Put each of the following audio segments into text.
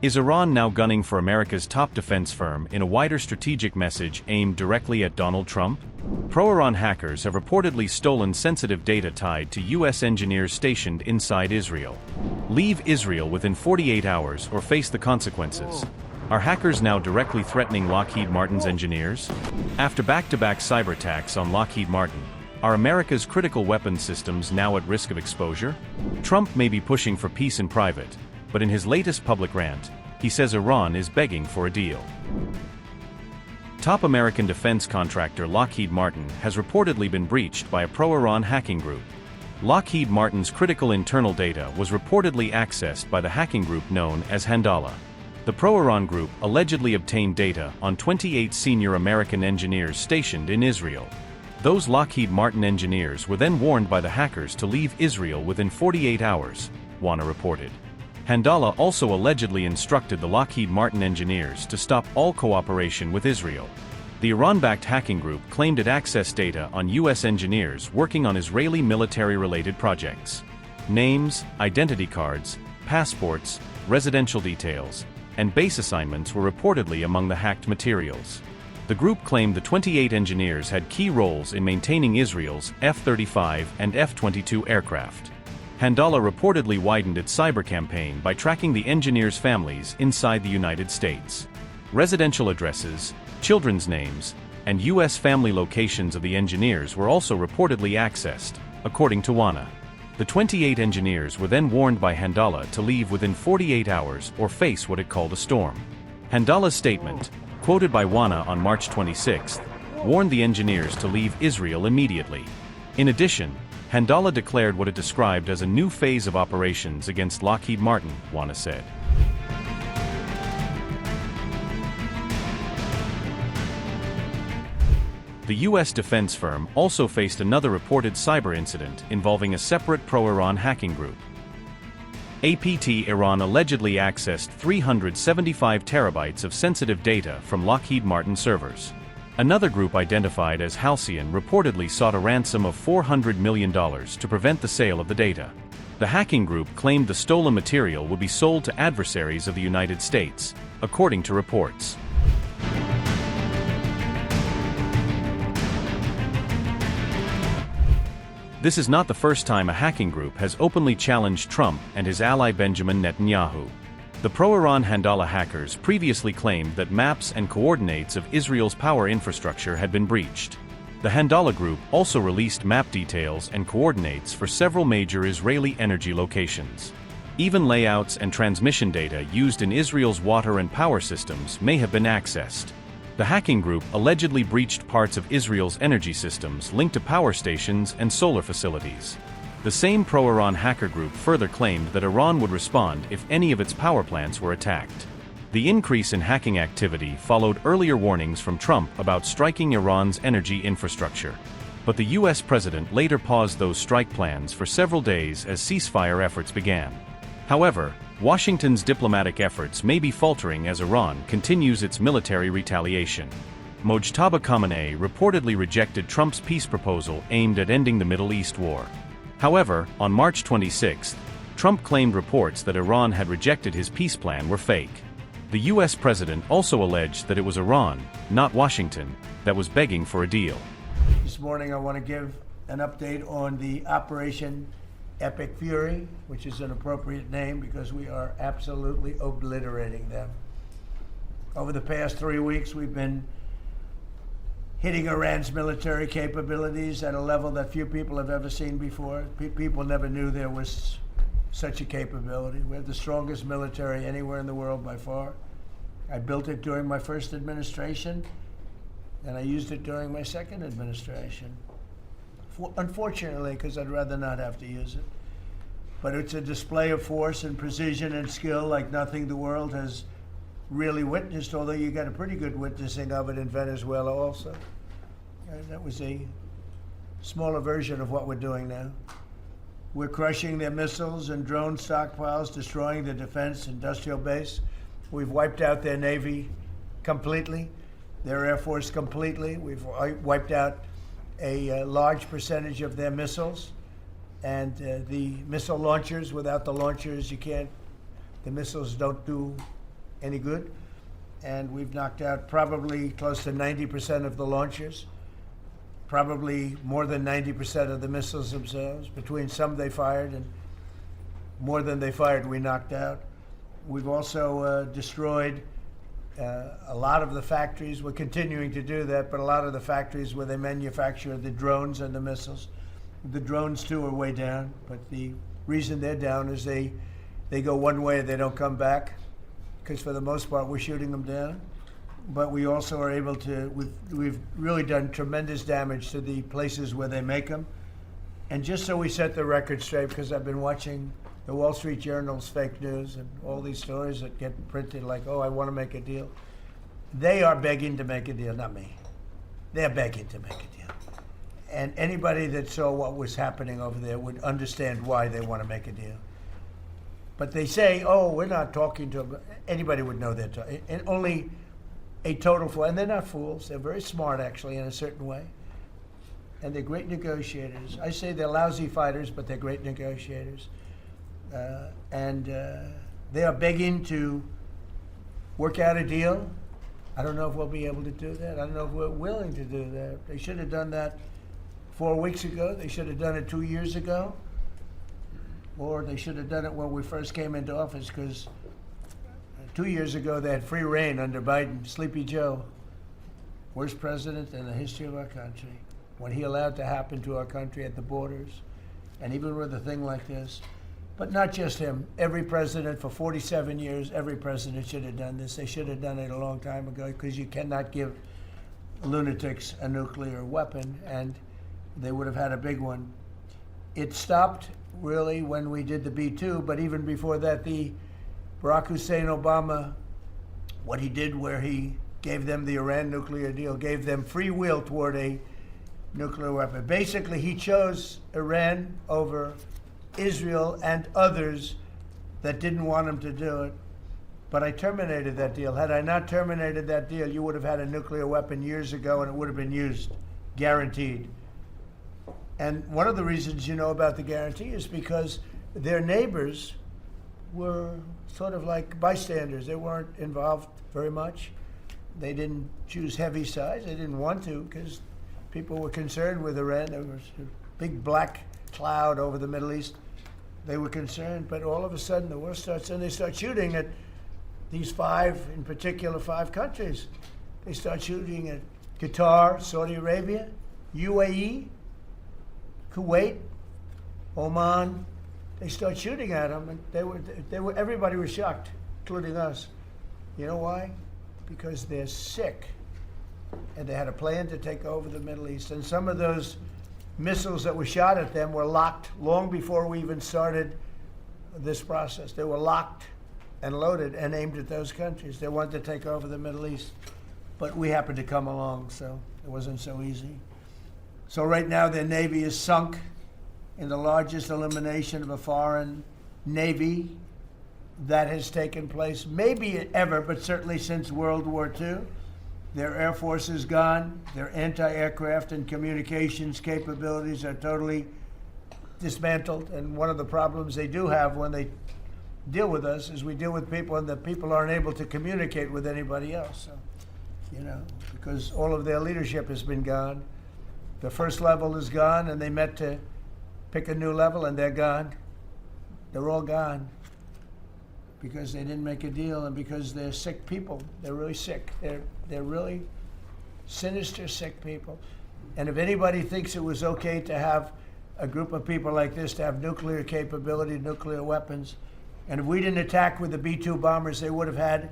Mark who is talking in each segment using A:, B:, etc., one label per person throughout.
A: Is Iran now gunning for America's top defense firm in a wider strategic message aimed directly at Donald Trump? Pro-Iran hackers have reportedly stolen sensitive data tied to U.S. engineers stationed inside Israel. Leave Israel within 48 hours or face the consequences. Are hackers now directly threatening Lockheed Martin's engineers? After back-to-back cyberattacks on Lockheed Martin, are America's critical weapons systems now at risk of exposure? Trump may be pushing for peace in private, but in his latest public rant, he says Iran is begging for a deal. Top American defense contractor Lockheed Martin has reportedly been breached by a pro-Iran hacking group. Lockheed Martin's critical internal data was reportedly accessed by the hacking group known as Handala. The pro-Iran group allegedly obtained data on 28 senior American engineers stationed in Israel. Those Lockheed Martin engineers were then warned by the hackers to leave Israel within 48 hours, WANA reported. Handala also allegedly instructed the Lockheed Martin engineers to stop all cooperation with Israel. The Iran-backed hacking group claimed it accessed data on U.S. engineers working on Israeli military-related projects. Names, identity cards, passports, residential details, and base assignments were reportedly among the hacked materials. The group claimed the 28 engineers had key roles in maintaining Israel's F-35 and F-22 aircraft. Handala reportedly widened its cyber campaign by tracking the engineers' families inside the United States. Residential addresses, children's names, and U.S. family locations of the engineers were also reportedly accessed, according to WANA. The 28 engineers were then warned by Handala to leave within 48 hours or face what it called a storm. Handala's statement, quoted by WANA on March 26, warned the engineers to leave Israel immediately. In addition, Handala declared what it described as a new phase of operations against Lockheed Martin, WANA said. The U.S. defense firm also faced another reported cyber incident involving a separate pro-Iran hacking group. APT Iran allegedly accessed 375 terabytes of sensitive data from Lockheed Martin servers. Another group identified as Halcyon reportedly sought a ransom of $400 million to prevent the sale of the data. The hacking group claimed the stolen material would be sold to adversaries of the United States, according to reports. This is not the first time a hacking group has openly challenged Trump and his ally Benjamin Netanyahu. The pro-Iran Handala hackers previously claimed that maps and coordinates of Israel's power infrastructure had been breached. The Handala group also released map details and coordinates for several major Israeli energy locations. Even layouts and transmission data used in Israel's water and power systems may have been accessed. The hacking group allegedly breached parts of Israel's energy systems linked to power stations and solar facilities. The same pro-Iran hacker group further claimed that Iran would respond if any of its power plants were attacked. The increase in hacking activity followed earlier warnings from Trump about striking Iran's energy infrastructure. But the U.S. president later paused those strike plans for several days as ceasefire efforts began. However, Washington's diplomatic efforts may be faltering as Iran continues its military retaliation. Mojtaba Khamenei reportedly rejected Trump's peace proposal aimed at ending the Middle East war. However, on March 26, Trump claimed reports that Iran had rejected his peace plan were fake. The U.S. president also alleged that it was Iran, not Washington, that was begging for a deal.
B: This morning I want to give an update on the Operation Epic Fury, which is an appropriate name because we are absolutely obliterating them. Over the past 3 weeks, we've been hitting Iran's military capabilities at a level that few people have ever seen before. People never knew there was such a capability. We have the strongest military anywhere in the world by far. I built it during my first administration, and I used it during my second administration. Unfortunately, because I'd rather not have to use it. But it's a display of force and precision and skill like nothing the world has really witnessed, although you got a pretty good witnessing of it in Venezuela also. That was a smaller version of what we're doing now. We're crushing their missiles and drone stockpiles, destroying the defense industrial base. We've wiped out their Navy completely, their Air Force completely. We've wiped out a large percentage of their missiles. And the missile launchers, without the launchers, the missiles don't do any good. And we've knocked out probably close to 90% of the launchers, probably more than 90% of the missiles themselves. Between some they fired and more than they fired, we knocked out. We've also destroyed a lot of the factories. We're continuing to do that, but a lot of the factories where they manufacture the drones and the missiles. The drones, too, are way down, but the reason they're down is they go one way and they don't come back, because for the most part we're shooting them down. But we also are able to, we've really done tremendous damage to the places where they make them. And just so we set the record straight, because I've been watching the Wall Street Journal's fake news and all these stories that get printed like, oh, I want to make a deal. They are begging to make a deal, not me. They're begging to make a deal. And anybody that saw what was happening over there would understand why they want to make a deal. But they say, oh, we're not talking to them. Anybody would know they're talking. And only a total fool. And they're not fools. They're very smart, actually, in a certain way. And they're great negotiators. I say they're lousy fighters, but they're great negotiators. They are begging to work out a deal. I don't know if we'll be able to do that. I don't know if we're willing to do that. They should have done that 4 weeks ago. They should have done it 2 years ago. Or they should have done it when we first came into office, because 2 years ago they had free reign under Biden. Sleepy Joe, worst president in the history of our country. When he allowed to happen to our country at the borders, and even with a thing like this. But not just him. Every president for 47 years, every president should have done this. They should have done it a long time ago, because you cannot give lunatics a nuclear weapon, and they would have had a big one. It stopped really when we did the B-2, but even before that, the Barack Hussein Obama, what he did where he gave them the Iran nuclear deal, gave them free will toward a nuclear weapon. Basically, he chose Iran over Israel and others that didn't want him to do it. But I terminated that deal. Had I not terminated that deal, you would have had a nuclear weapon years ago, and it would have been used, guaranteed. And one of the reasons you know about the guarantee is because their neighbors were sort of like bystanders. They weren't involved very much. They didn't choose heavy sides. They didn't want to, because people were concerned with Iran. There was a big black cloud over the Middle East. They were concerned, but all of a sudden the war starts, and they start shooting at these five, in particular, 5 countries. They start shooting at Qatar, Saudi Arabia, UAE, Kuwait, Oman. They start shooting at them, and everybody was shocked, including us. You know why? Because they're sick, and they had a plan to take over the Middle East. And some of those missiles that were shot at them were locked long before we even started this process. They were locked and loaded and aimed at those countries. They wanted to take over the Middle East. But we happened to come along, so it wasn't so easy. So right now their Navy is sunk in the largest elimination of a foreign Navy that has taken place, maybe ever, but certainly since World War II. Their Air Force is gone. Their anti-aircraft and communications capabilities are totally dismantled. And one of the problems they do have when they deal with us is we deal with people, and the people aren't able to communicate with anybody else. So, because all of their leadership has been gone. The first level is gone, and they met to pick a new level, and they're gone. They're all gone because they didn't make a deal, and because they're sick people. They're really sick. They're really sinister, sick people. And if anybody thinks it was okay to have a group of people like this to have nuclear capability, nuclear weapons, and if we didn't attack with the B-2 bombers, they would have had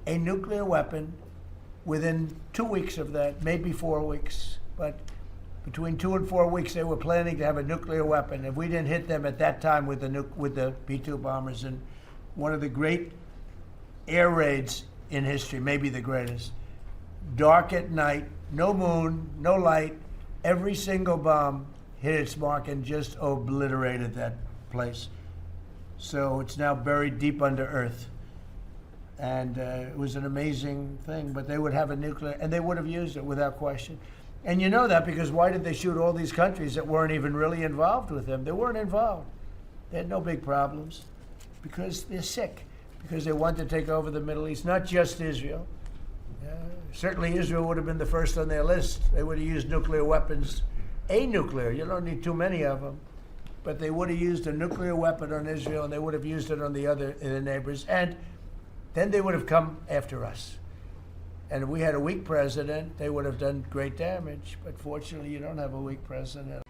B: a nuclear weapon within 2 weeks of that, maybe 4 weeks. But between 2 and 4 weeks, they were planning to have a nuclear weapon. If we didn't hit them at that time with the B-2 bombers, and one of the great air raids in history, maybe the greatest. Dark at night, no moon, no light. Every single bomb hit its mark and just obliterated that place. So it's now buried deep under earth. And it was an amazing thing, but they would have a nuclear, and they would have used it without question. And you know that because why did they shoot all these countries that weren't even really involved with them? They weren't involved. They had no big problems because they're sick. because they want to take over the Middle East, not just Israel. Certainly Israel would have been the first on their list. They would have used nuclear weapons, a nuclear, you don't need too many of them, but they would have used a nuclear weapon on Israel, and they would have used it on the neighbors, and then they would have come after us. And if we had a weak president, they would have done great damage, but fortunately you don't have a weak president.